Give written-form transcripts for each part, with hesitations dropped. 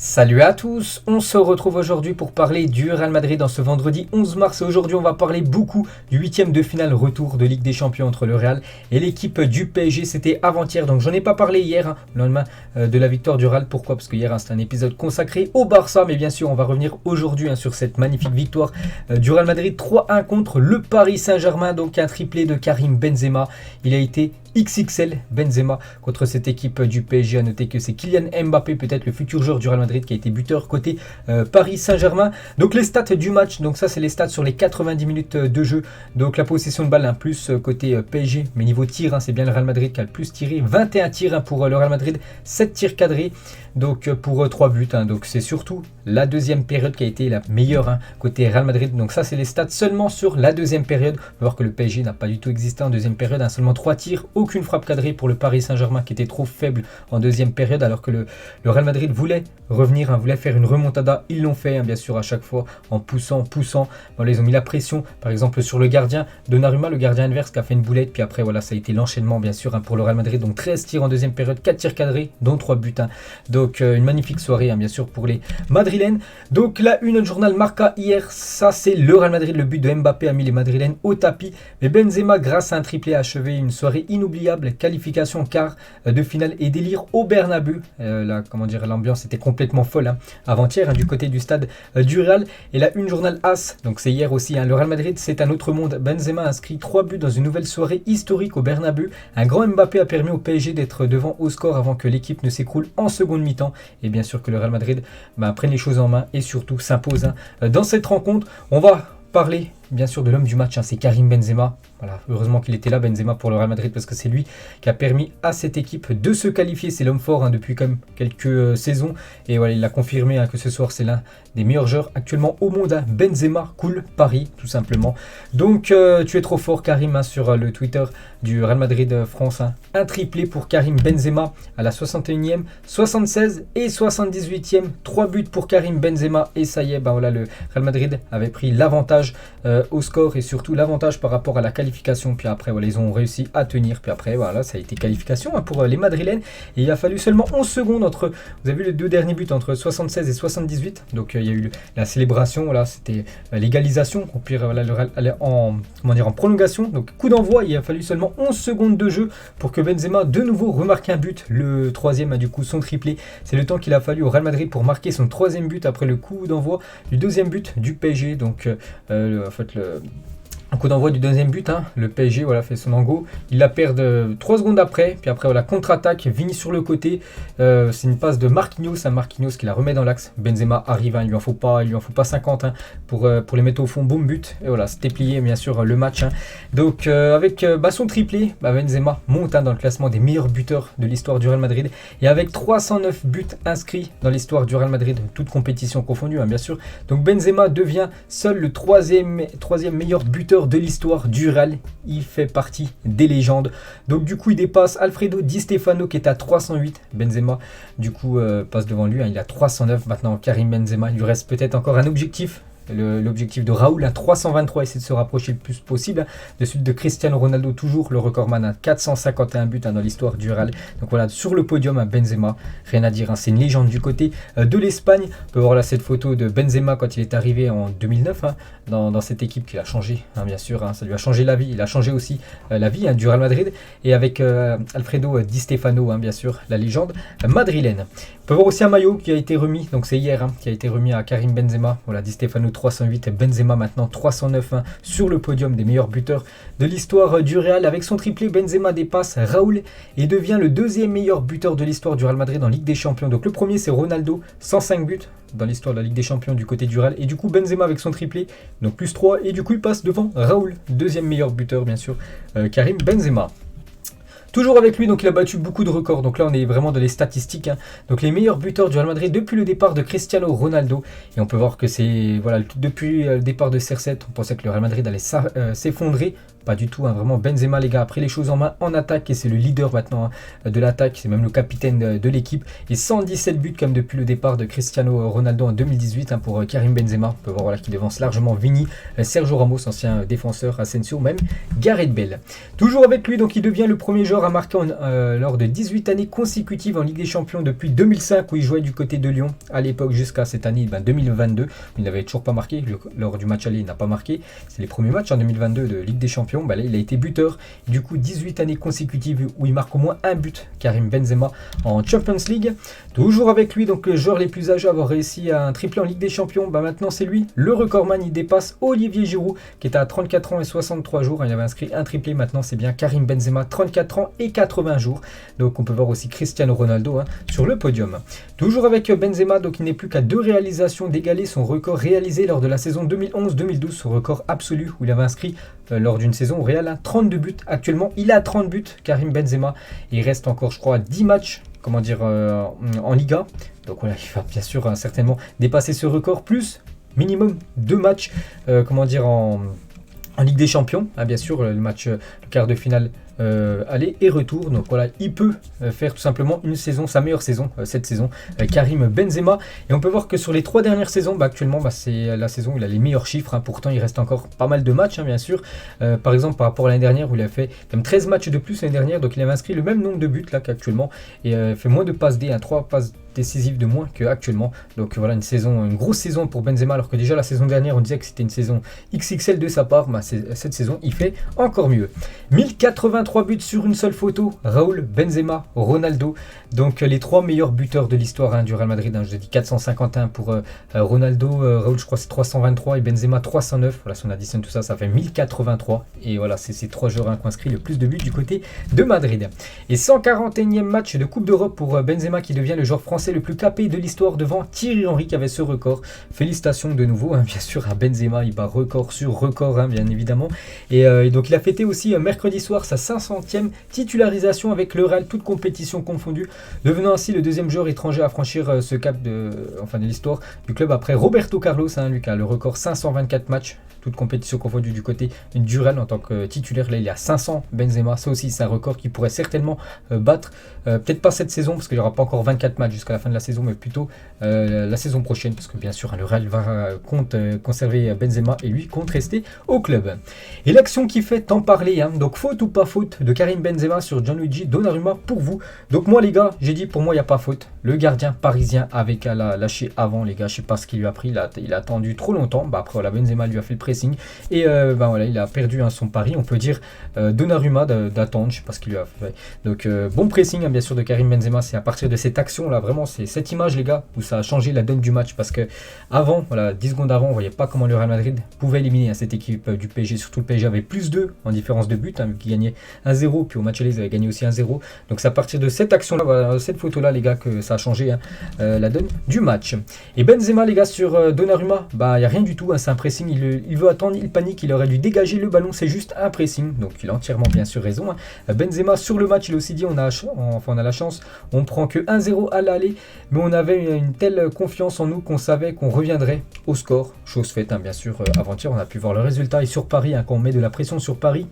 Salut à tous, on se retrouve aujourd'hui pour parler du Real Madrid dans ce vendredi 11 mars. Aujourd'hui on va parler beaucoup du huitième de finale retour de Ligue des Champions entre le Real et l'équipe du PSG. C'était avant-hier, donc j'en ai pas parlé hier, le lendemain de la victoire du Real. Pourquoi? Parce que hier c'était un épisode consacré au Barça, mais bien sûr on va revenir aujourd'hui sur cette magnifique victoire du Real Madrid 3-1 contre le Paris Saint-Germain. Donc un triplé de Karim Benzema, il a été XXL Benzema contre cette équipe du PSG. À noter que c'est Kylian Mbappé, peut-être le futur joueur du Real Madrid, qui a été buteur côté Paris Saint-Germain. Donc les stats du match, donc ça c'est les stats sur les 90 minutes de jeu. Donc la possession de balle plus côté PSG, mais niveau tir, c'est bien le Real Madrid qui a le plus tiré. 21 tirs pour le Real Madrid, 7 tirs cadrés. Donc pour 3 buts, donc c'est surtout la deuxième période qui a été la meilleure côté Real Madrid. Donc ça c'est les stats seulement sur la deuxième période. On va voir que le PSG n'a pas du tout existé en deuxième période, seulement 3 tirs, aucune frappe cadrée pour le Paris Saint-Germain qui était trop faible en deuxième période, alors que le Real Madrid voulait revenir, voulait faire une remontada. Ils l'ont fait bien sûr à chaque fois en poussant. Voilà, ils ont mis la pression par exemple sur le gardien Donnarumma, le gardien adverse qui a fait une boulette, puis après voilà ça a été l'enchaînement bien sûr pour le Real Madrid. Donc 13 tirs en deuxième période, 4 tirs cadrés dont 3 buts. Donc une magnifique soirée bien sûr pour les Madrilènes. Donc la une du journal Marca hier, ça c'est le Real Madrid, le but de Mbappé a mis les Madrilènes au tapis, mais Benzema grâce à un triplé a achevé une soirée inoubliable, qualification quart de finale et délire au Bernabeu. L'ambiance était complètement folle avant-hier du côté du stade du Real. Et la une journal As, donc c'est hier aussi, le Real Madrid c'est un autre monde. Benzema a inscrit 3 buts dans une nouvelle soirée historique au Bernabeu. Un grand Mbappé a permis au PSG d'être devant au score avant que l'équipe ne s'écroule en seconde mi-temps. Et bien sûr que le Real Madrid prenne les choses en main et surtout s'impose dans cette rencontre. On va parler bien sûr de l'homme du match, c'est Karim Benzema. Voilà, heureusement qu'il était là Benzema pour le Real Madrid, parce que c'est lui qui a permis à cette équipe de se qualifier. C'est l'homme fort depuis quand même quelques saisons, et voilà, il a confirmé que ce soir c'est l'un des meilleurs joueurs actuellement au monde. Benzema cool Paris tout simplement. Donc tu es trop fort Karim sur le Twitter du Real Madrid France. Un triplé pour Karim Benzema à la 61e, 76 et 78e. 3 buts pour Karim Benzema, et ça y est, voilà, le Real Madrid avait pris l'avantage au score et surtout l'avantage par rapport à la qualification. Puis après voilà, ils ont réussi à tenir, puis après voilà, ça a été qualification pour les Madrilènes, et il a fallu seulement 11 secondes entre, vous avez vu les deux derniers buts, entre 76 et 78. Donc il y a eu la célébration, voilà, c'était l'égalisation, au pire voilà, le Real allait en prolongation, donc coup d'envoi. Il a fallu seulement 11 secondes de jeu pour que Benzema de nouveau remarque un but, le troisième du coup, son triplé. C'est le temps qu'il a fallu au Real Madrid pour marquer son troisième but après le coup d'envoi du deuxième but du PSG. Donc coup d'envoi du deuxième but, le PSG voilà, fait son engo, il la perd 3 secondes après, puis après voilà, contre-attaque, Vini sur le côté, c'est une passe de Marquinhos, Marquinhos qui la remet dans l'axe. Benzema arrive, il lui en faut pas 50 pour les mettre au fond, boum, but, et voilà, c'était plié bien sûr le match. Donc avec son triplé, Benzema monte dans le classement des meilleurs buteurs de l'histoire du Real Madrid, et avec 309 buts inscrits dans l'histoire du Real Madrid, toute compétition confondue bien sûr. Donc Benzema devient seul le troisième meilleur buteur de l'histoire du Real. Il fait partie des légendes. Donc du coup il dépasse Alfredo Di Stefano qui est à 308. Benzema du coup passe devant lui, il a 309 maintenant. Karim Benzema, il lui reste peut-être encore un objectif, l'objectif de Raoul à 323, essayer de se rapprocher le plus possible de celui de Cristiano Ronaldo, toujours le recordman à 451 buts dans l'histoire du Real. Donc voilà, sur le podium Benzema, rien à dire, c'est une légende du côté de l'Espagne. On peut voir là cette photo de Benzema quand il est arrivé en 2009 dans cette équipe qui l'a changé, bien sûr, ça lui a changé la vie, il a changé aussi la vie du Real Madrid, et avec Alfredo Di Stefano, bien sûr, la légende madrilène. On peut voir aussi un maillot qui a été remis, donc c'est hier, qui a été remis à Karim Benzema. Voilà, Di Stefano 308 et Benzema maintenant 309 sur le podium des meilleurs buteurs de l'histoire du Real. Avec son triplé, Benzema dépasse Raoul et devient le deuxième meilleur buteur de l'histoire du Real Madrid en Ligue des Champions. Donc le premier c'est Ronaldo, 105 buts dans l'histoire de la Ligue des Champions du côté du Real, et du coup Benzema avec son triplé, donc plus 3, et du coup il passe devant Raoul, deuxième meilleur buteur bien sûr, Karim Benzema. Toujours avec lui, donc il a battu beaucoup de records. Donc là, on est vraiment dans les statistiques. Donc les meilleurs buteurs du Real Madrid depuis le départ de Cristiano Ronaldo. Et on peut voir que c'est, voilà, depuis le départ de CR7, on pensait que le Real Madrid allait s'effondrer. pas du tout, hein. Vraiment Benzema les gars a pris les choses en main en attaque et c'est le leader maintenant de l'attaque, c'est même le capitaine de l'équipe et 117 buts comme depuis le départ de Cristiano Ronaldo en 2018 hein, pour Karim Benzema. On peut voir voilà, qu'il devance largement Vini, Sergio Ramos, ancien défenseur, Asensio, même Gareth Bale. Toujours avec lui, donc il devient le premier joueur à marquer lors de 18 années consécutives en Ligue des Champions depuis 2005 où il jouait du côté de Lyon à l'époque jusqu'à cette année 2022. Il n'avait toujours pas marqué, lors du match aller il n'a pas marqué. C'est les premiers matchs en 2022 de Ligue des Champions. Là, il a été buteur. Du coup, 18 années consécutives où il marque au moins un but, Karim Benzema, en Champions League. Toujours avec lui, donc le joueur les plus âgés à avoir réussi à un triplé en Ligue des Champions. Maintenant, c'est lui, le recordman. Il dépasse Olivier Giroud, qui était à 34 ans et 63 jours. Il avait inscrit un triplé. Maintenant, c'est bien Karim Benzema, 34 ans et 80 jours. Donc, on peut voir aussi Cristiano Ronaldo hein, sur le podium. Toujours avec Benzema, donc il n'est plus qu'à 2 réalisations d'égaler son record réalisé lors de la saison 2011-2012, son record absolu où il avait inscrit lors d'une saison au Real 32 buts. Actuellement, il a 30 buts, Karim Benzema. Il reste encore, je crois, 10 matchs en Liga. Donc voilà, il va bien sûr certainement dépasser ce record, plus minimum 2 matchs en Ligue des Champions. Bien sûr, le match, le quart de finale aller et retour. Donc voilà, il peut faire tout simplement une saison, sa meilleure saison cette saison, Karim Benzema. Et on peut voir que sur les 3 dernières saisons, actuellement c'est la saison où il a les meilleurs chiffres. Pourtant il reste encore pas mal de matchs bien sûr. Par exemple par rapport à l'année dernière où il a fait même 13 matchs de plus l'année dernière. Donc il avait inscrit le même nombre de buts là qu'actuellement et fait moins de passes D, 3 passes décisives de moins qu'actuellement. Donc voilà, une grosse saison pour Benzema, alors que déjà la saison dernière on disait que c'était une saison XXL de sa part. Cette saison il fait encore mieux. 1083 buts sur une seule photo, Raoul, Benzema, Ronaldo. Donc les 3 meilleurs buteurs de l'histoire du Real Madrid. Je dis 451 pour Ronaldo, Raoul je crois c'est 323 et Benzema 309. Voilà, si on additionne tout ça, ça fait 1083. Et voilà, c'est ces 3 joueurs qui ont inscrit le plus de buts du côté de Madrid. Et 141e match de Coupe d'Europe pour Benzema, qui devient le joueur français le plus capé de l'histoire devant Thierry Henry qui avait ce record. Félicitations de nouveau bien sûr à Benzema, il bat record sur record bien évidemment. Et donc il a fêté aussi mercredi soir sa 500e titularisation avec le Real, toute compétition confondue, devenant ainsi le deuxième joueur étranger à franchir ce cap de l'histoire du club après Roberto Carlos, lui qui a le record 524 matchs, toute compétition confondue du côté du Real en tant que titulaire. Là il y a 500 Benzema, ça aussi c'est un record qui pourrait certainement battre, peut-être pas cette saison parce qu'il n'y aura pas encore 24 matchs jusqu'à la fin de la saison, mais plutôt la saison prochaine, parce que bien sûr le Real compte conserver Benzema et lui compte rester au club. Et l'action qui fait tant parler, donc faute ou pas faute de Karim Benzema sur Gianluigi Donnarumma pour vous? Donc moi les gars, j'ai dit pour moi il n'y a pas faute. Le gardien parisien avait qu'à la lâcher avant les gars, je sais pas ce qu'il lui a pris, il a attendu trop longtemps. Après voilà, Benzema lui a fait le pressing et voilà, il a perdu son pari, on peut dire. Donnarumma d'attendre, je sais pas ce qu'il lui a fait. Donc bon pressing bien sûr de Karim Benzema. C'est à partir de cette action là, vraiment c'est cette image les gars où ça a changé la donne du match, parce que avant, voilà, 10 secondes avant, on voyait pas comment le Real Madrid pouvait éliminer cette équipe du PSG. Surtout le PSG avait plus 2 en différence de but, qui gagnait 1-0, puis au match aller ils avaient gagné aussi 1-0. Donc c'est à partir de cette action là, voilà, cette photo là les gars, que ça a changé la donne du match. Et Benzema les gars sur Donnarumma, il n'y a rien du tout, c'est un pressing, il veut attendre, il panique, il aurait dû dégager le ballon, c'est juste un pressing. Donc il a entièrement bien sûr raison. Benzema sur le match, il a aussi dit on a la chance, on prend que 1-0 à l'aller, mais on avait une telle confiance en nous qu'on savait qu'on reviendrait au score. Chose faite bien sûr avant-hier, on a pu voir le résultat. Et sur Paris, quand on met de la pression sur Paris,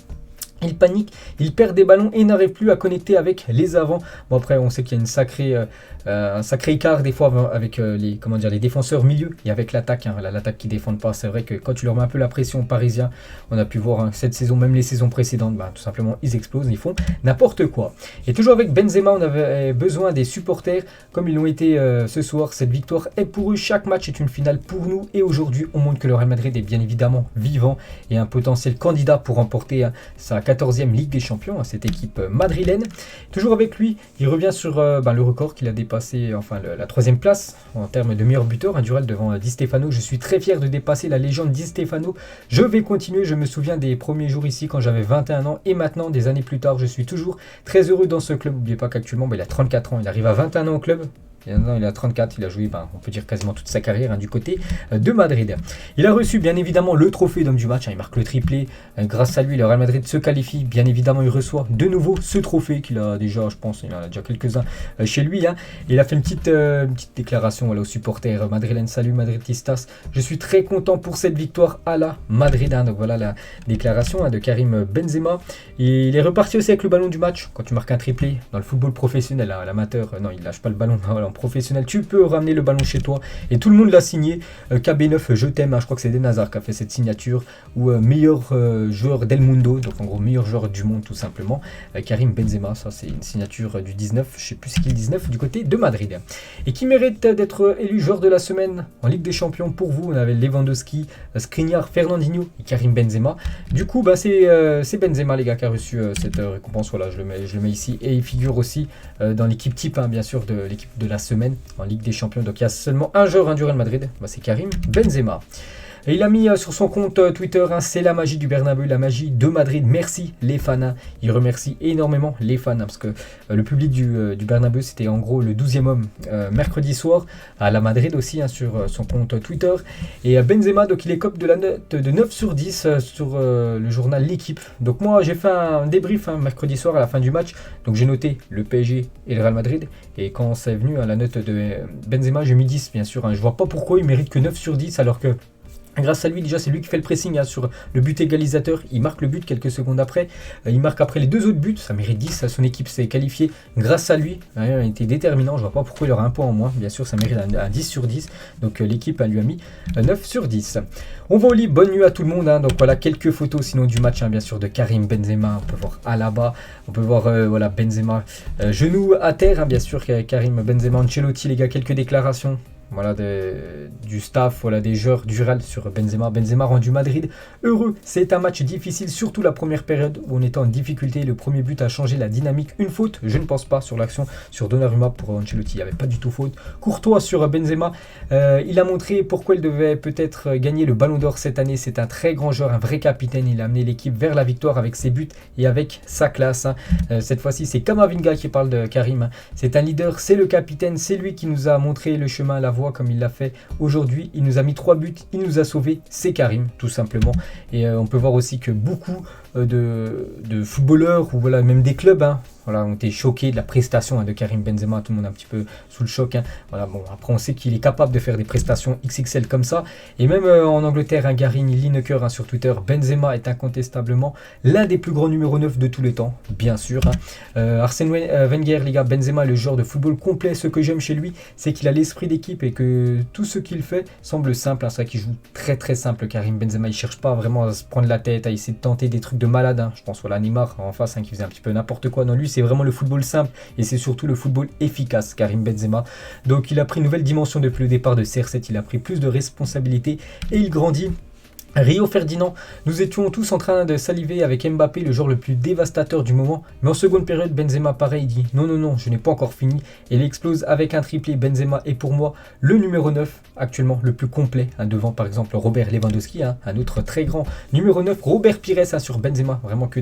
il panique, il perd des ballons et il n'arrive plus à connecter avec les avants. Bon après on sait qu'il y a un sacré écart des fois avec les défenseurs milieu et avec l'attaque. L'attaque qui ne défend pas, c'est vrai que quand tu leur mets un peu la pression aux Parisiens, on a pu voir cette saison, même les saisons précédentes, tout simplement ils explosent, ils font n'importe quoi. Et toujours avec Benzema, on avait besoin des supporters comme ils l'ont été ce soir. Cette victoire est pour eux, chaque match est une finale pour nous et aujourd'hui on montre que le Real Madrid est bien évidemment vivant et un potentiel candidat pour remporter sa 14e Ligue des Champions, cette équipe madrilène. Toujours avec lui, il revient sur le record qu'il a dépassé, la 3e place en termes de meilleur buteur, un duel devant Di Stefano. Je suis très fier de dépasser la légende Di Stefano. Je vais continuer, je me souviens des premiers jours ici quand j'avais 21 ans et maintenant des années plus tard, je suis toujours très heureux dans ce club. N'oubliez pas qu'actuellement il a 34 ans, il arrive à 21 ans au club. Maintenant, il a 34, il a joué, on peut dire quasiment toute sa carrière du côté de Madrid. Il a reçu bien évidemment le trophée d'homme du match, il marque le triplé. Grâce à lui, le Real Madrid se qualifie. Bien évidemment, il reçoit de nouveau ce trophée qu'il a déjà, je pense, il en a déjà quelques-uns chez lui. Il a fait une petite déclaration aux supporters madrilènes. Salut Madridistas, je suis très content pour cette victoire à la Madrid. Donc voilà la déclaration de Karim Benzema. Et il est reparti aussi avec le ballon du match. Quand tu marques un triplé dans le football professionnel, à l'amateur, non, il lâche pas le ballon. Voilà, en professionnel, tu peux ramener le ballon chez toi. Et tout le monde l'a signé. KB9, je t'aime. Je crois que c'est Eden Hazard qui a fait cette signature. Ou meilleur joueur del mundo. Donc en gros, meilleur joueur du monde tout simplement. Karim Benzema, ça c'est une signature du 19. Je sais plus ce qu'il est 19 du côté de Madrid. Et qui mérite d'être élu joueur de la semaine en Ligue des Champions pour vous. On avait Lewandowski, Skriniar, Fernandinho et Karim Benzema. Du coup, c'est Benzema les gars qui a reçu cette récompense. Voilà, je le mets ici. Et il figure aussi dans l'équipe type, bien sûr, de l'équipe de la semaine en Ligue des Champions. Donc il y a seulement un joueur du Real Madrid, c'est Karim Benzema. Et il a mis sur son compte Twitter, c'est la magie du Bernabéu, la magie de Madrid. Merci les fans. Il remercie énormément les fans parce que le public du Bernabéu, c'était en gros le 12e homme mercredi soir à la Madrid aussi sur son compte Twitter. Et Benzema, donc il écope de la note de 9 sur 10 sur le journal L'Équipe. Donc moi j'ai fait un débrief mercredi soir à la fin du match. Donc j'ai noté le PSG et le Real Madrid. Et quand c'est venu à la note de Benzema, j'ai mis 10 bien sûr. Je vois pas pourquoi il mérite que 9 sur 10 alors que grâce à lui, déjà, c'est lui qui fait le pressing sur le but égalisateur. Il marque le but quelques secondes après. Il marque après les deux autres buts. Ça mérite 10. Son équipe s'est qualifiée grâce à lui. Il a été déterminant. Je ne vois pas pourquoi il aura un point en moins. Bien sûr, ça mérite un 10 sur 10. Donc l'équipe lui a mis 9 sur 10. On va au lit. Bonne nuit à tout le monde. Donc voilà quelques photos sinon du match, bien sûr, de Karim Benzema. On peut voir Alaba. On peut voir Benzema genou à terre. Bien sûr, Karim Benzema, Ancelotti, les gars, quelques déclarations. Voilà du staff, voilà des joueurs du Real sur Benzema. Benzema rendu Madrid heureux. C'est un match difficile, surtout la première période où on était en difficulté. Le premier but a changé la dynamique. Une faute, je ne pense pas, sur l'action sur Donnarumma pour Ancelotti. Il n'y avait pas du tout faute. Courtois sur Benzema. Il a montré pourquoi il devait peut-être gagner le Ballon d'Or cette année. C'est un très grand joueur, un vrai capitaine. Il a amené l'équipe vers la victoire avec ses buts et avec sa classe. Cette fois-ci, c'est Kamavinga qui parle de Karim. C'est un leader, c'est le capitaine. C'est lui qui nous a montré le chemin à la voie comme il l'a fait aujourd'hui. Il nous a mis 3 buts, il nous a sauvés, c'est Karim tout simplement. Et on peut voir aussi que beaucoup de footballeurs ou même des clubs ont été choqués de la prestation de Karim Benzema. Tout le monde est un petit peu sous le choc. Après on sait qu'il est capable de faire des prestations XXL comme ça. Et même en Angleterre, Gary Lineker sur Twitter, Benzema est incontestablement l'un des plus grands numéro 9 de tous les temps, bien sûr. Arsène Wenger, les gars, Benzema est le joueur de football complet. Ce que j'aime chez lui, c'est qu'il a l'esprit d'équipe et que tout ce qu'il fait semble simple. C'est vrai qu'il joue très très simple, Karim Benzema. Il cherche pas vraiment à se prendre la tête, à essayer de tenter des trucs de malade. Je pense à Neymar en face qui faisait un petit peu n'importe quoi. Non, lui c'est vraiment le football simple et c'est surtout le football efficace, Karim Benzema. Donc il a pris une nouvelle dimension depuis le départ de CR7. Il a pris plus de responsabilités et il grandit. Rio Ferdinand, nous étions tous en train de saliver avec Mbappé, le joueur le plus dévastateur du moment. Mais en seconde période, Benzema pareil, il dit non, je n'ai pas encore fini. Et il explose avec un triplé. Benzema est pour moi le numéro 9, actuellement le plus complet. Devant par exemple Robert Lewandowski, un autre très grand numéro 9. Robert Pires sur Benzema, vraiment que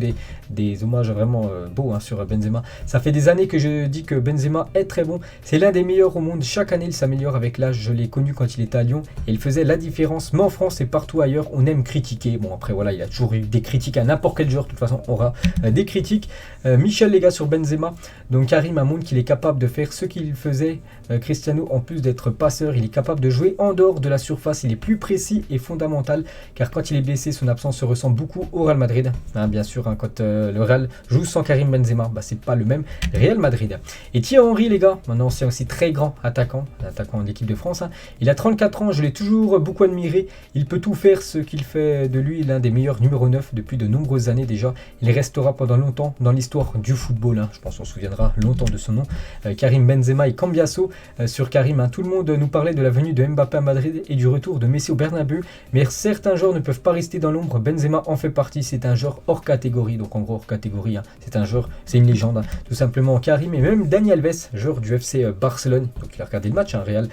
des hommages vraiment beaux sur Benzema. Ça fait des années que je dis que Benzema est très bon. C'est l'un des meilleurs au monde. Chaque année, il s'améliore avec l'âge. Je l'ai connu quand il était à Lyon et il faisait la différence. Mais en France et partout ailleurs, on aime critiquer. Bon, après, voilà, il a toujours eu des critiques à n'importe quel joueur. De toute façon, on aura des critiques. Michel, les gars, sur Benzema. Donc, Karim a montré qu'il est capable de faire ce qu'il faisait. Cristiano, en plus d'être passeur, il est capable de jouer en dehors de la surface. Il est plus précis et fondamental. Car quand il est blessé, son absence se ressent beaucoup au Real Madrid. Bien sûr, quand le Real joue sans Karim Benzema, c'est pas le même Real Madrid. Et Thierry Henry, les gars, maintenant, c'est aussi très grand attaquant d'équipe de France. Il a 34 ans. Je l'ai toujours beaucoup admiré. Il peut tout faire. Ce qu'il fait de lui l'un des meilleurs numéro 9 depuis de nombreuses années déjà. Il restera pendant longtemps dans l'histoire du football. Je pense qu'on se souviendra longtemps de son nom. Karim Benzema et Cambiasso sur Karim. Tout le monde nous parlait de la venue de Mbappé à Madrid et du retour de Messi au Bernabéu. Mais certains joueurs ne peuvent pas rester dans l'ombre. Benzema en fait partie. C'est un joueur hors catégorie. Donc en gros hors catégorie. C'est un joueur, c'est une légende. Tout simplement Karim et même Dani Alves, joueur du FC Barcelone. Donc il a regardé le match, Real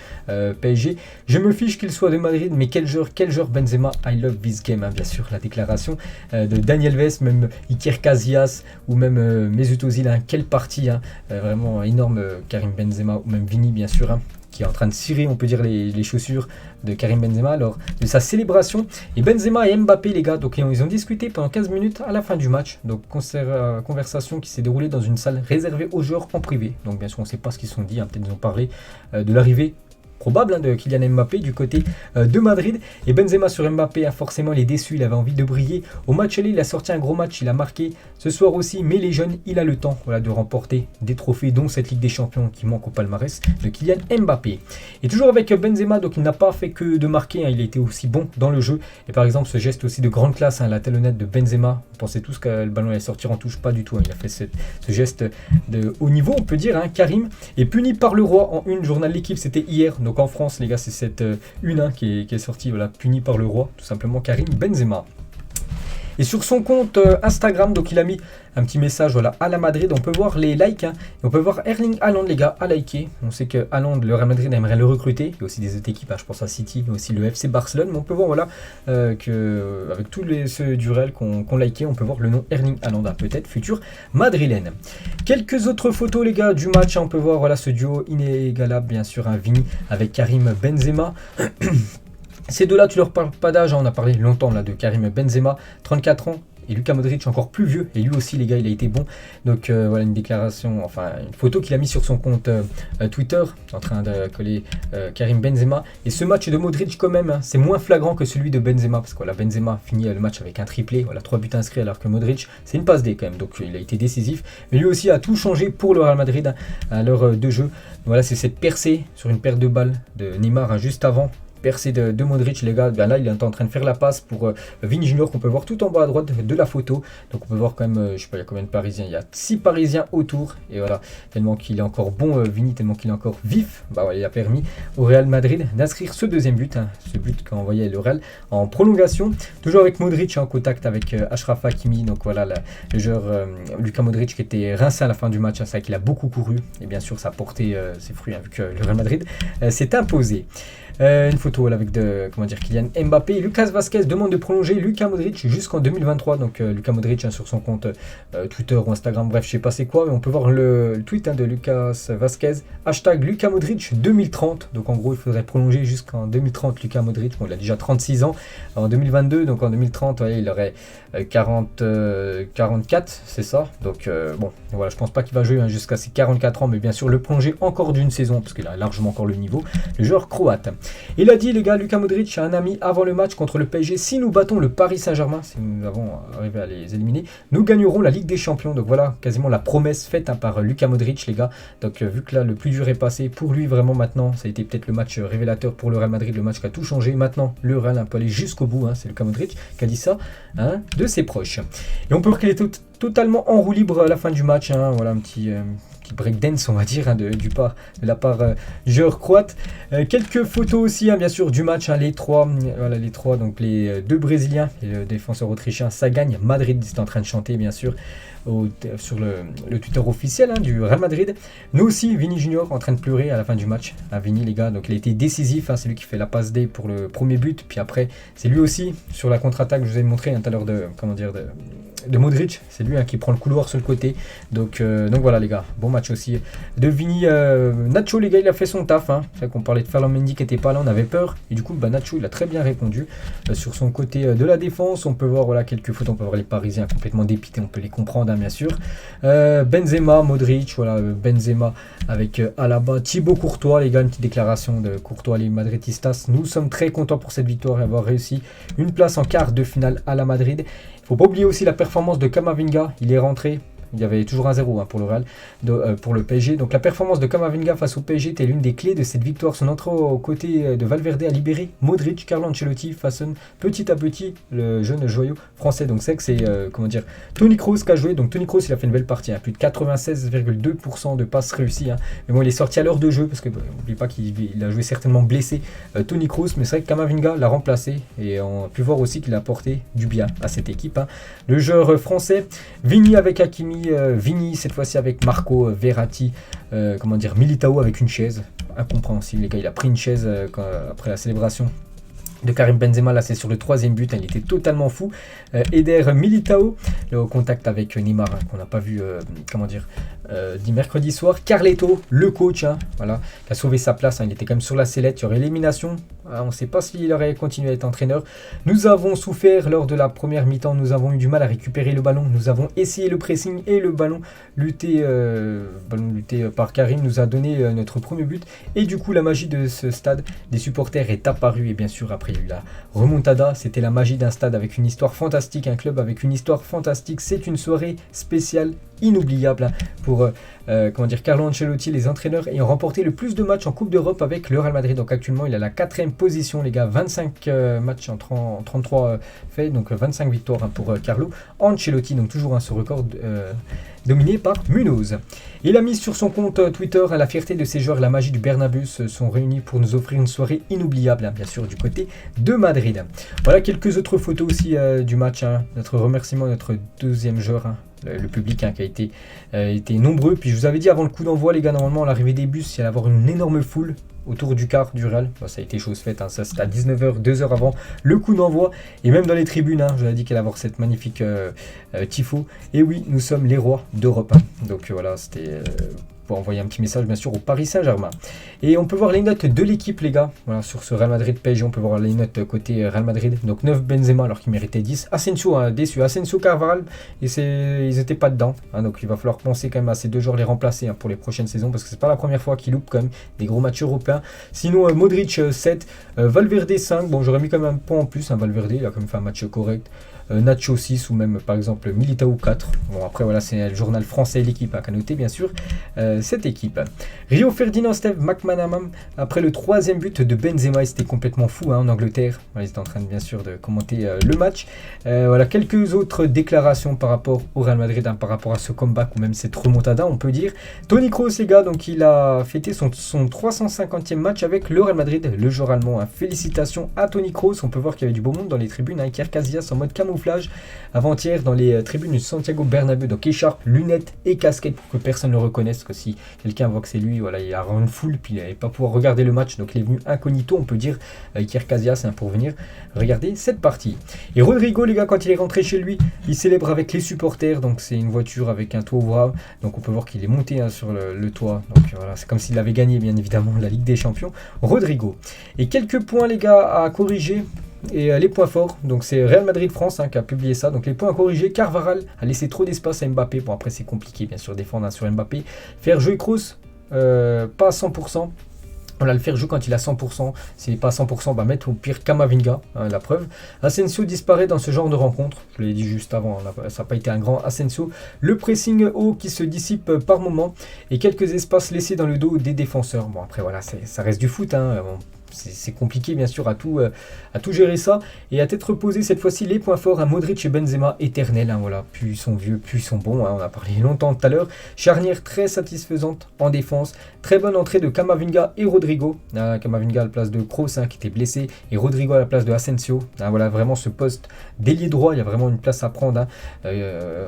PSG. Je me fiche qu'il soit de Madrid. Mais quel joueur Benzema. I love love this game, hein, bien sûr, la déclaration de Daniel Alves, même Iker Casillas ou même Mesut Özil, hein, quelle partie, hein, vraiment énorme, Karim Benzema ou même Vini bien sûr, hein, qui est en train de cirer, on peut dire, les chaussures de Karim Benzema lors de sa célébration. Et Benzema et Mbappé, les gars, donc ils ont discuté pendant 15 minutes à la fin du match. Donc conversation qui s'est déroulée dans une salle réservée aux joueurs en privé. Donc bien sûr, on ne sait pas ce qu'ils se sont dit, hein, peut-être ils ont parlé de l'arrivée probable, hein, de Kylian Mbappé du côté de Madrid. Et Benzema sur Mbappé, hein, forcément il est déçu, il avait envie de briller. Au match aller, il a sorti un gros match, il a marqué ce soir aussi, mais les jeunes, il a le temps, voilà, de remporter des trophées, dont cette Ligue des Champions qui manque au palmarès de Kylian Mbappé. Et toujours avec Benzema, donc il n'a pas fait que de marquer, hein, il a été aussi bon dans le jeu. Et par exemple ce geste aussi de grande classe, hein, la talonnette de Benzema, on pensait tous que le ballon allait sortir en touche, pas du tout, hein, il a fait ce geste de haut niveau, on peut dire, hein. Karim est puni par le roi en une, journal de l'équipe, c'était hier, donc en France les gars, c'est cette une, hein, qui est sortie, voilà, puni par le roi, tout simplement Karim Benzema. Et sur son compte Instagram, donc il a mis un petit message, voilà, à la Madrid. On peut voir les likes, hein, et on peut voir Erling Haaland, les gars, à liker. On sait que Haaland, le Real Madrid aimerait le recruter. Il y a aussi des autres équipes, hein, je pense à City, mais aussi le FC Barcelone. Mais on peut voir, voilà, que avec tous ceux du Real qu'on liké, on peut voir le nom Erling Haaland, peut-être futur madrilène. Quelques autres photos, les gars, du match, hein. On peut voir, voilà, ce duo inégalable, bien sûr, un Vini avec Karim Benzema. Ces deux-là, tu leur parles pas d'âge, hein, on a parlé longtemps là de Karim Benzema, 34 ans, et Luka Modric encore plus vieux, et lui aussi les gars, il a été bon. Donc voilà une déclaration, enfin une photo qu'il a mis sur son compte Twitter, en train de coller Karim Benzema. Et ce match de Modric quand même, hein, c'est moins flagrant que celui de Benzema, parce que voilà, Benzema finit le match avec un triplé, voilà, 3 buts inscrits, alors que Modric, c'est une passe D quand même, donc il a été décisif. Mais lui aussi a tout changé pour le Real Madrid, hein, à l'heure de jeu. Donc, voilà, c'est cette percée sur une paire de balles de Neymar, hein, juste avant. Percée de Modric, les gars, ben là il est en train de faire la passe pour Vini Junior, qu'on peut voir tout en bas à droite de la photo. Donc on peut voir quand même, je sais pas, il y a combien de Parisiens, il y a 6 Parisiens autour, et voilà, tellement qu'il est encore bon, Vini, tellement qu'il est encore vif, bah ouais, il a permis au Real Madrid d'inscrire ce deuxième but, hein, ce but qu'a envoyé le Real en prolongation, toujours avec Modric en contact avec Achraf Hakimi. Donc voilà, le joueur Luka Modric qui était rincé à la fin du match, hein, c'est vrai qu'il a beaucoup couru, et bien sûr ça a porté ses fruits, hein, vu que le Real Madrid s'est imposé. Une photo là, avec Kylian Mbappé. Lucas Vazquez demande de prolonger Luka Modric jusqu'en 2023. Donc Luka Modric, hein, sur son compte Twitter ou Instagram, bref, je sais pas c'est quoi, mais on peut voir le tweet, hein, de Lucas Vazquez. Hashtag Luka Modric 2030. Donc en gros, il faudrait prolonger jusqu'en 2030 Luka Modric. Bon, il a déjà 36 ans en 2022, donc en 2030, ouais, il aurait 44, c'est ça. Donc bon, voilà, je pense pas qu'il va jouer, hein, jusqu'à ses 44 ans, mais bien sûr le prolonger encore d'une saison, parce qu'il a largement encore le niveau, le joueur croate. Il a dit, les gars, Luka Modric a un ami avant le match contre le PSG: si nous battons le Paris Saint-Germain, si nous avons arrivé à les éliminer, nous gagnerons la Ligue des Champions. Donc voilà, quasiment la promesse faite, hein, par Luka Modric, les gars. Donc vu que là le plus dur est passé pour lui, vraiment maintenant, ça a été peut-être le match révélateur pour le Real Madrid, le match qui a tout changé. Maintenant le Real peut aller jusqu'au bout, hein, c'est Luka Modric qui a dit ça, hein, de ses proches. Et on peut voir qu'il est totalement en roue libre à la fin du match, hein. Voilà un petit breakdance, on va dire, hein, de la part du joueur croate. Quelques photos aussi, hein, bien sûr, du match, hein, les trois, donc les deux Brésiliens et le défenseur autrichien, ça gagne. Madrid, c'est en train de chanter, bien sûr, sur le Twitter officiel, hein, du Real Madrid. Nous aussi, Vini Junior en train de pleurer à la fin du match. Vini, les gars, donc il a été décisif, hein, c'est lui qui fait la passe D pour le premier but, puis après c'est lui aussi sur la contre-attaque, je vous ai montré, hein, tout à l'heure de Modric, c'est lui, hein, qui prend le couloir sur le côté. Donc voilà, les gars, bon match aussi de Vini. Nacho, les gars, il a fait son taf, hein. C'est vrai qu'on parlait de Ferland Mendy qui n'était pas là, on avait peur, et du coup Nacho, il a très bien répondu sur son côté de la défense. On peut voir, voilà, quelques photos, on peut voir les Parisiens complètement dépités, on peut les comprendre, hein, bien sûr. Benzema, Modric, voilà, Benzema avec Alaba, Thibaut Courtois, les gars, une petite déclaration de Courtois, les Madridistas: nous sommes très contents pour cette victoire et avoir réussi une place en quart de finale à la Madrid. Faut pas oublier aussi la performance de Camavinga, il est rentré. Il y avait toujours 1-0, hein, pour le Real, pour le PSG. Donc la performance de Camavinga face au PSG était l'une des clés de cette victoire. Son entrée aux côtés de Valverde a libéré Modric. Carlo Ancelotti façonne petit à petit le jeune joyau français. Donc c'est que c'est Toni Kroos qui a joué. Donc Toni Kroos, il a fait une belle partie, hein, plus de 96,2% de passes réussies, hein. Mais bon, il est sorti à l'heure de jeu parce que n'oublie pas qu'il a joué certainement blessé, Toni Kroos. Mais c'est vrai que Camavinga l'a remplacé et on a pu voir aussi qu'il a apporté du bien à cette équipe, hein. Le joueur français, Vini avec Hakimi. Vini cette fois-ci avec Marco Verratti, Militao avec une chaise, incompréhensible, les gars, il a pris une chaise après la célébration de Karim Benzema. Là c'est sur le troisième but, il était totalement fou. Eder Militao, au contact avec Neymar, qu'on n'a pas vu dit mercredi soir. Carleto, le coach, voilà, qui a sauvé sa place, il était quand même sur la sellette, il y aurait élimination, on ne sait pas s'il aurait continué à être entraîneur. Nous avons souffert lors de la première mi-temps, nous avons eu du mal à récupérer le ballon, nous avons essayé le pressing et le ballon lutté par Karim nous a donné notre premier but, et du coup la magie de ce stade des supporters est apparue. Et bien sûr après il y a eu la remontada, c'était la magie d'un stade avec une histoire fantastique, un club avec une histoire fantastique. C'est une soirée spéciale, inoubliable pour Carlo Ancelotti, les entraîneurs ayant remporté le plus de matchs en Coupe d'Europe avec le Real Madrid. Donc actuellement il a la 4e position les gars, 25 matchs en 33 faits, donc 25 victoires pour Carlo Ancelotti, donc toujours ce record dominé par Munoz. Il a mis sur son compte Twitter: la fierté de ces joueurs, la magie du Bernabéu se sont réunis pour nous offrir une soirée inoubliable, bien sûr du côté de Madrid. Voilà quelques autres photos aussi du match, notre remerciement à notre deuxième joueur, le public qui a été nombreux. Puis je vous avais dit avant le coup d'envoi les gars, normalement à l'arrivée des bus il allait avoir une énorme foule autour du quart du Real. Ça a été chose faite, ça c'était à 19h, 2 heures avant le coup d'envoi, et même dans les tribunes, je vous avais dit qu'elle allait avoir cette magnifique tifo. Et oui, nous sommes les rois d'Europe, donc voilà, c'était pour envoyer un petit message bien sûr au Paris Saint-Germain. Et on peut voir les notes de l'équipe les gars, voilà, sur ce Real Madrid PSG, on peut voir les notes côté Real Madrid. Donc 9 Benzema alors qu'il méritait 10. Asensio déçu, Asensio Carvajal, et ils n'étaient pas dedans, donc il va falloir penser quand même à ces deux joueurs, les remplacer pour les prochaines saisons, parce que c'est pas la première fois qu'ils loupent quand même des gros matchs européens. Sinon Modric 7, Valverde 5, bon j'aurais mis quand même un point en plus, Valverde il a quand même fait un match correct. Nacho 6 ou même par exemple Militao 4. Bon après voilà, c'est le journal français l'équipe à noter bien sûr cette équipe. Rio Ferdinand, Steve McManaman après le troisième but de Benzema, c'était complètement fou en Angleterre. Voilà, ils étaient en train bien sûr de commenter le match. Voilà quelques autres déclarations par rapport au Real Madrid, par rapport à ce comeback ou même cette remontada on peut dire. Toni Kroos les gars, donc il a fêté son 350e match avec le Real Madrid, le joueur allemand. Félicitations à Toni Kroos, on peut voir qu'il y avait du beau monde dans les tribunes, Iker Casillas en mode camouflage avant-hier dans les tribunes du Santiago Bernabéu, donc écharpe, lunettes et casquette pour que personne ne le reconnaisse, que si quelqu'un voit que c'est lui, voilà, il y a une foule, puis il n'allait pas pouvoir regarder le match, donc il est venu incognito on peut dire, Iker Casillas pour venir regarder cette partie. Et Rodrigo les gars, quand il est rentré chez lui, il célèbre avec les supporters, donc c'est une voiture avec un toit ouvrable, donc on peut voir qu'il est monté sur le toit, donc voilà, c'est comme s'il avait gagné bien évidemment la Ligue des Champions, Rodrigo. Et quelques points les gars à corriger. Et les points forts, donc c'est Real Madrid France qui a publié ça. Donc les points à corriger: Carvajal a laissé trop d'espace à Mbappé. Bon après c'est compliqué bien sûr défendre sur Mbappé. Faire jouer Kroos pas à 100%. Voilà, le faire jouer quand il a 100%, s'il n'est pas à 100%, mettre au pire Camavinga, la preuve. Asensio disparaît dans ce genre de rencontre, je l'ai dit juste avant, ça n'a pas été un grand Asensio. Le pressing haut qui se dissipe par moment, et quelques espaces laissés dans le dos des défenseurs. Bon après voilà, ça reste du foot, c'est compliqué bien sûr à tout gérer ça. Et à tête reposée cette fois-ci, les points forts à Modric et Benzema éternels, voilà, plus ils sont vieux, plus ils sont bons, on a parlé longtemps tout à l'heure. Charnière très satisfaisante en défense, très bonne entrée de Camavinga et Rodrigo. Camavinga à la place de Kroos qui était blessé, et Rodrigo à la place de Asensio. Voilà vraiment ce poste d'ailier droit, il y a vraiment une place à prendre.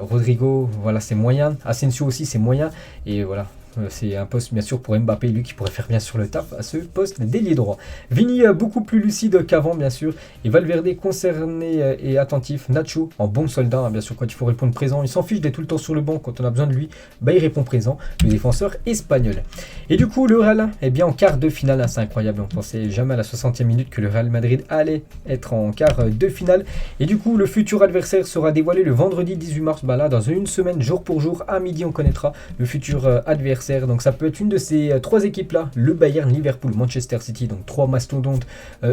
Rodrigo, voilà, c'est moyen. Asensio aussi c'est moyen, et voilà. C'est un poste bien sûr pour Mbappé, lui qui pourrait faire bien sûr le taf à ce poste d'ailier droit. Vini beaucoup plus lucide qu'avant bien sûr, et Valverde concerné et attentif. Nacho en bon soldat, bien sûr quand il faut répondre présent, il s'en fiche d'être tout le temps sur le banc, quand on a besoin de lui, il répond présent, le défenseur espagnol. Et du coup le Real, en quart de finale, c'est incroyable, on pensait jamais à la 60e minute que le Real Madrid allait être en quart de finale. Et du coup le futur adversaire sera dévoilé le vendredi 18 mars, là dans une semaine, jour pour jour, à midi on connaîtra le futur adversaire. Donc ça peut être une de ces trois équipes là, le Bayern, Liverpool, Manchester City, donc trois mastodontes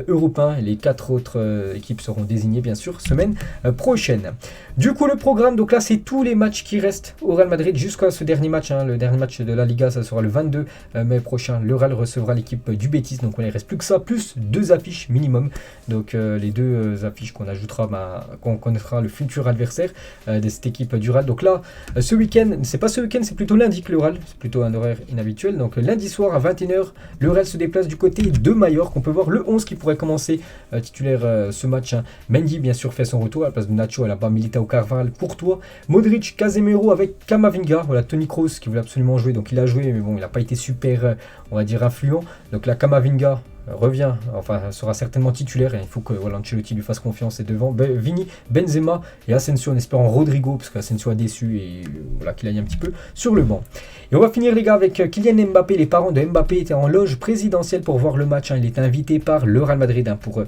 européens, et les quatre autres équipes seront désignées bien sûr semaine prochaine. Du coup le programme, donc là c'est tous les matchs qui restent au Real Madrid jusqu'à ce dernier match, le dernier match de la Liga, ça sera le 22 mai prochain. Le Real recevra l'équipe du Betis, donc on ne reste plus que ça, plus deux affiches minimum, donc les deux affiches qu'on ajoutera, qu'on connaîtra le futur adversaire de cette équipe du Real. Donc là ce week-end, c'est pas ce week-end, c'est plutôt lundi que le Real, c'est plutôt un horaire inhabituel. Donc lundi soir à 21h, le Real se déplace du côté de Majorque. On peut voir le 11 qui pourrait commencer titulaire ce match. Mendy bien sûr fait son retour à la place de Nacho, à la bas Militao, Carvajal, Courtois, Modric, Casemiro avec Camavinga. Voilà, Toni Kroos qui voulait absolument jouer, donc il a joué, mais bon, il n'a pas été super, on va dire, influent. Donc là, Camavinga revient, enfin sera certainement titulaire et il faut que voilà, Ancelotti lui fasse confiance. Et devant Vini, Benzema et Asensio, en espérant Rodrigo, parce qu'Asensio a déçu et voilà, qu'il aille un petit peu sur le banc. Et on va finir les gars avec Kylian Mbappé. Les parents de Mbappé étaient en loge présidentielle pour voir le match. Il était invité par le Real Madrid pour que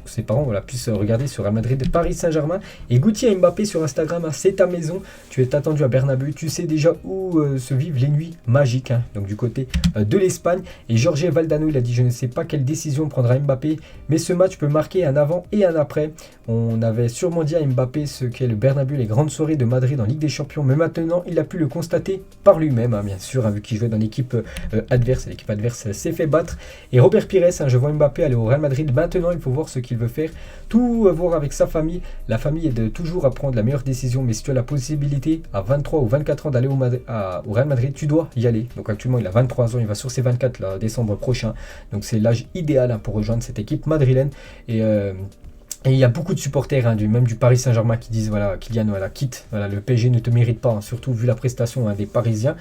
ses parents voilà, puissent regarder sur Real Madrid Paris Saint-Germain. Et Gauthier Mbappé sur Instagram, c'est ta maison, tu es attendu à Bernabeu, tu sais déjà où se vivent les nuits magiques, donc du côté de l'Espagne. Et Jorge Valdano, il a dit: je ne sais pas quelle décision prendra Mbappé, mais ce match peut marquer un avant et un après. On avait sûrement dit à Mbappé ce qu'est le Bernabeu, les grandes soirées de Madrid en Ligue des Champions, mais maintenant il a pu le constater par lui-même, bien sûr, vu qu'il jouait dans l'équipe adverse. L'équipe adverse s'est fait battre. Et Robert Pires, je vois Mbappé aller au Real Madrid. Maintenant, il faut voir ce qu'il veut faire. Tout voir avec sa famille. La famille est de toujours à prendre la meilleure décision, mais si tu as la possibilité à 23 ou 24 ans d'aller au Real Madrid, tu dois y aller. Donc actuellement, il a 23 ans, il va sur ses 24 là, décembre prochain. Donc c'est l'âge idéal pour rejoindre cette équipe madrilène. Et il y a beaucoup de supporters, même du Paris Saint-Germain, qui disent voilà, Kylian, voilà, quitte, voilà, le PSG ne te mérite pas, surtout vu la prestation des Parisiens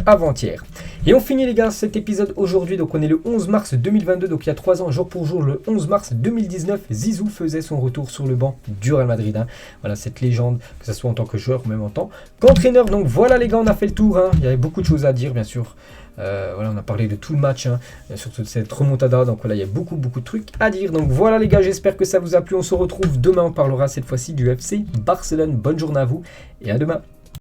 avant-hier. Et on finit les gars cet épisode aujourd'hui, donc on est le 11 mars 2022, donc il y a 3 ans, jour pour jour, le 11 mars 2019, Zizou faisait son retour sur le banc du Real Madrid. Voilà, cette légende, que ce soit en tant que joueur ou même en tant qu'entraîneur. Donc voilà les gars, on a fait le tour, il y avait beaucoup de choses à dire bien sûr. Voilà, on a parlé de tout le match, surtout de cette remontada, donc voilà, il y a beaucoup de trucs à dire. Donc voilà les gars, j'espère que ça vous a plu. On se retrouve demain, on parlera cette fois-ci du FC Barcelone. Bonne journée à vous et à demain.